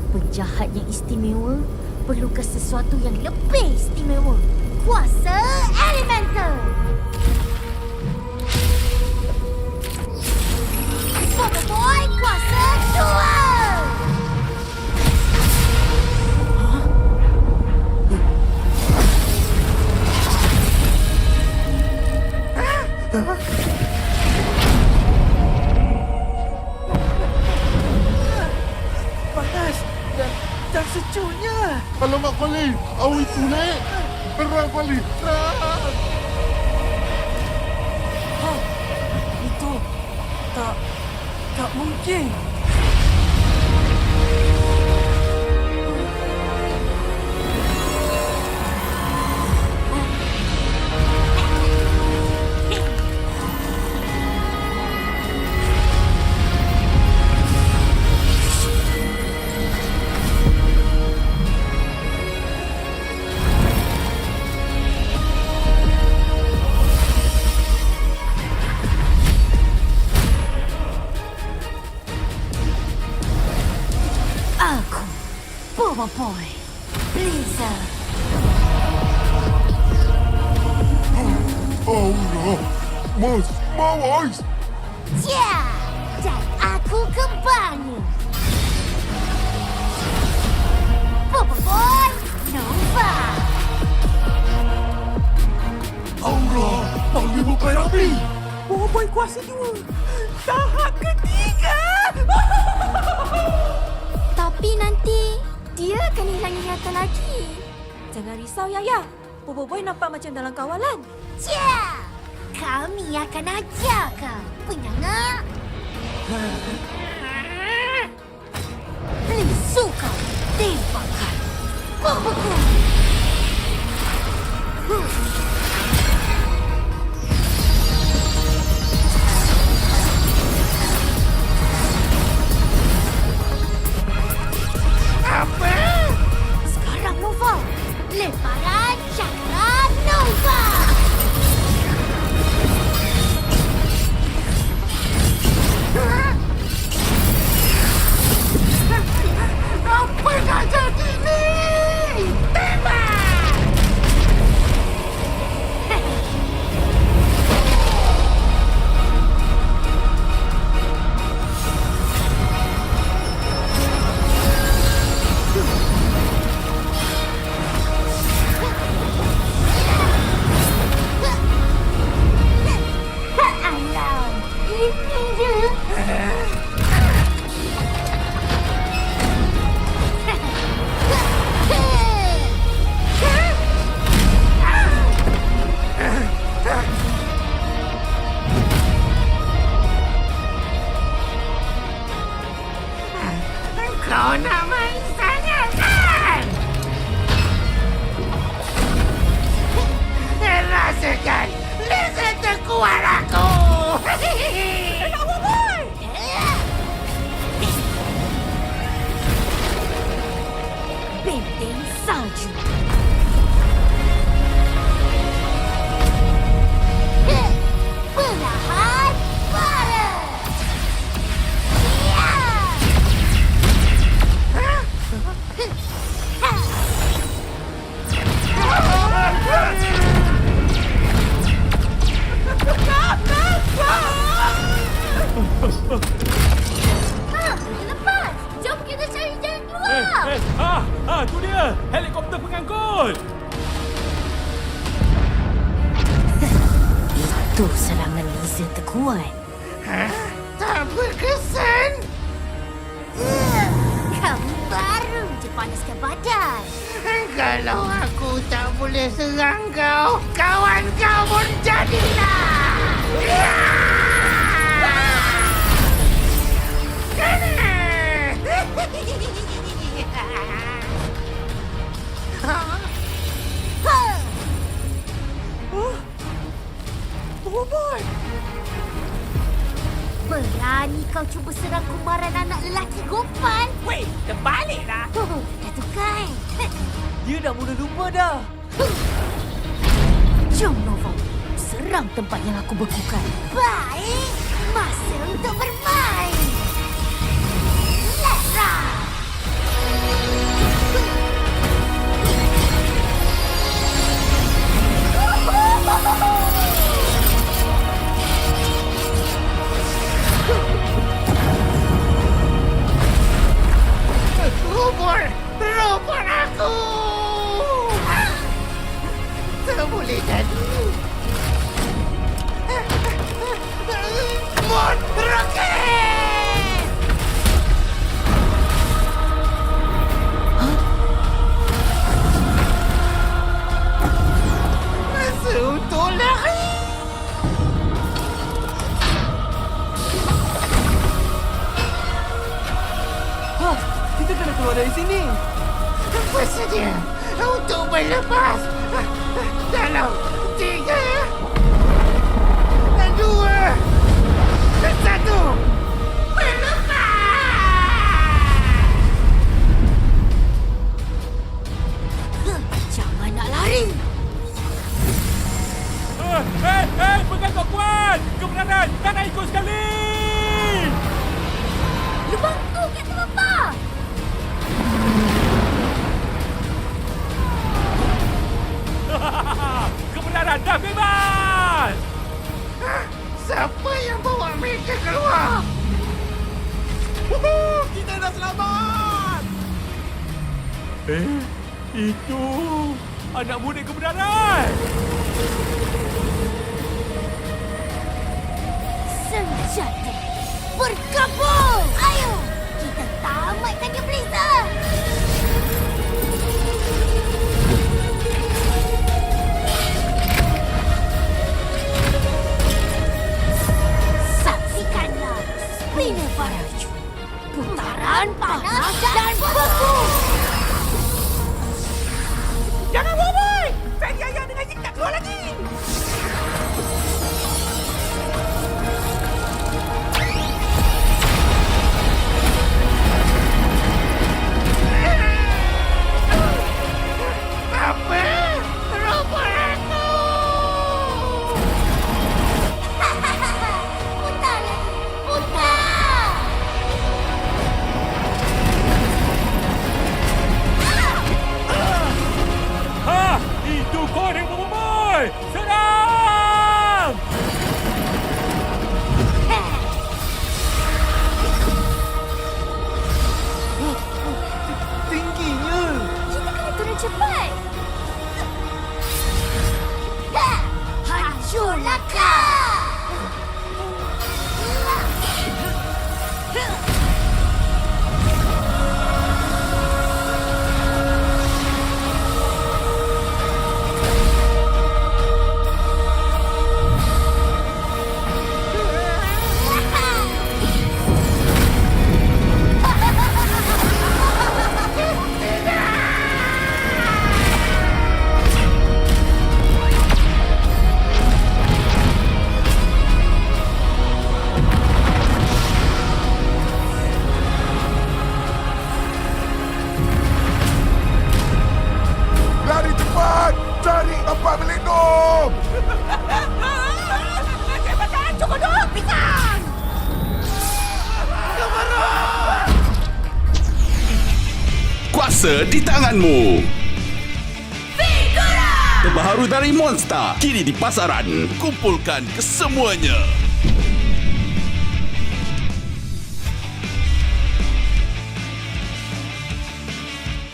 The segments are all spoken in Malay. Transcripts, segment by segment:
Penjahat yang istimewa perlukan sesuatu yang lebih istimewa. Kuasa elemental. Bubble Boy kuasa 2. Panas dan sejuknya. Alamak, Kuali! Awi itu naik! Perang, Kuali! Perang! Itu tak mungkin. Aku, Bubble Boy, Blizzard. Allah! Mas! Mawas! Ya, dan aku kembali. Bubble Boy Nova. Allah! Panggil bukan api! Boboiboy kuasa 2. Tahap ketiga. Tapi nanti dia akan hilang ingatan lagi. Jangan risau, Yaya. Boboiboy nampak macam dalam kawalan. Ya, kami akan ajar kau, penyangak. Suka tembakan bombaku. Apa? Sekarang Nova, lemparan cakra Nova. Apa nak jadi ni? Tembak! Alam, ini je. Kau nak main sangat kan? Rasakan lezat terkuat aku. Benteng salju. Belahan bara. Ya. Lepas. Jom kita cari jalan keluar. Tu dia! Helikopter pengangkut! Itu serangan laser terkuat. Tak berkesan. Kamu baru je panaskan badan. Kalau aku tak boleh serang kau, kawan kau pun jadilah. Boboiboy! Berani kau cuba serang kumaran anak lelaki Gopan? Weh, terbaliklah. Dah tukar. Dia dah mula lupa dah. Jom Nova, serang tempat yang aku bekukan. Baik, masa untuk bermain. Let's run! Kita kena keluar dari sini. Bersedia untuk melepas. Dalam 3, 2, 1. Jangan nak lari. Penganggul kuat! Kebenaran tak nak ikut sekali! Lubang tu, Kapten Papa. Kebenaran dah bebas! Siapa yang bawa mereka keluar? Kita dah selamat. Itu anak muda kebenaran! Senjata berkabung. Ayo, kita tamatkan dia, Blizzard. Saksikanlah Spinner Barrage. Putaran panas dan beku. Jangan boboy. Fairy Ayah dengan Jin tak keluar lagi. Apa? Robot aku! Putar lagi. Putar. Itu korek boboiboy! Serang! Tingginya. Kita kena turun cepat. Hancurlah kau! Lari cepat! Cari tempat berlindung! Kuasa di tanganmu. Terbaru dari Monster, kini di pasaran. Kumpulkan kesemuanya.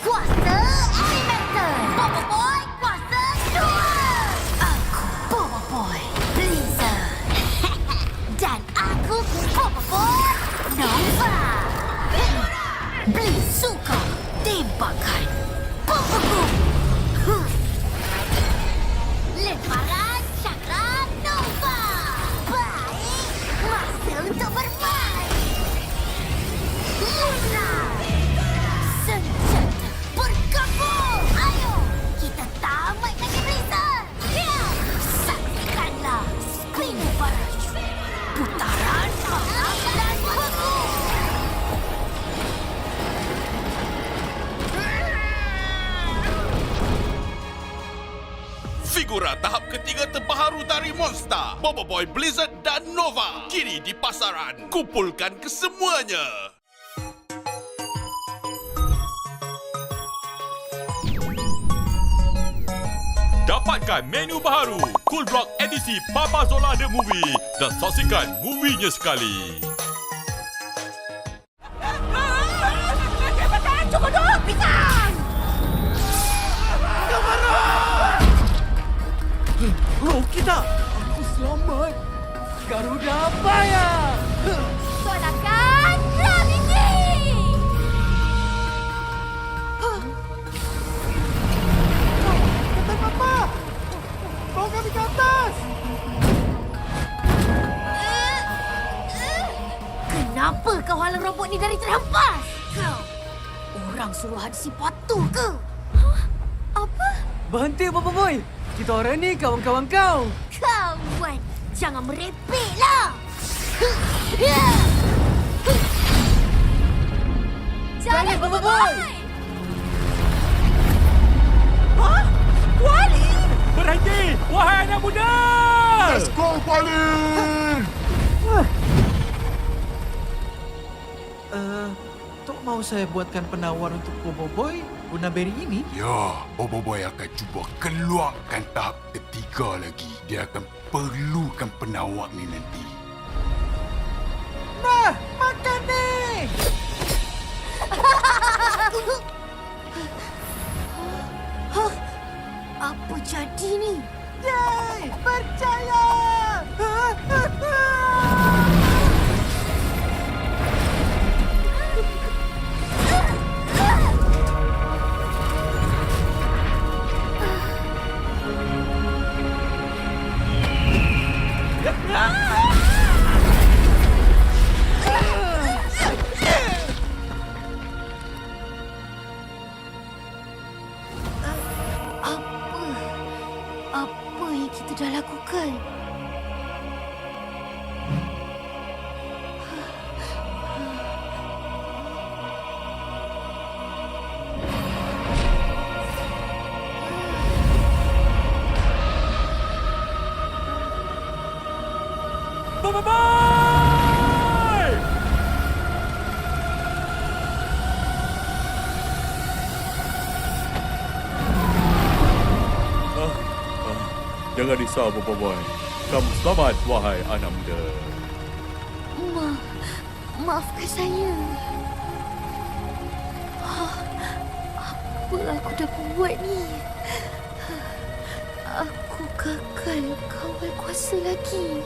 Kuasa Elemental. Boboiboy kuasa 2. Aku Boboiboy Blizzard. Dan aku Boboiboy Nova. Blizz suka tembakan Boboiboy. Lemparan cakram Nova. Baik, masa untuk bermain. Luna. Senjata berkabung. Ayo, kita tamatkan dia, Blizzard. Ya, saksikanlah Spinner Barrage. Putaran panas dan beku. Figura tahap ketiga terbaru dari Monster, Boboiboy Blizzard dan Nova, kini di pasaran. Kumpulkan kesemuanya. Dapatkan menu baru Cool Block edisi Papa Zola The Movie dan saksikan movie-nya sekali. Oh, kita. Aku selamat. Garuda Baya. Sodakan Gravity. Kapten Papa. Bawa kami ke atas. Orang suruhan si Patu ke? Apa? Berhenti, Bobo Boy. Kita orang ni kawan-kawan kau. Kawan, jangan merepeklah. Jangan, Bobo Boy. Hah? Kuali! Berhenti, wahai anak muda! Let's go, Kuali! Tok mau saya buatkan penawar untuk Bobo Boy guna beri ini? Ya, Bobo Boy akan cuba keluarkan tahap ketiga lagi. Dia akan perlukan penawar ni nanti. Nah, makan ni! Apa jadi ni? Yeay! Percaya! Apa yang kita dah lakukan? Bobo Boy! Jangan risau, Bobo Boy. Kamu selamat, wahai anak muda. Maafkan saya. Apa aku dah buat ni? Aku gagal kawal kuasa lagi.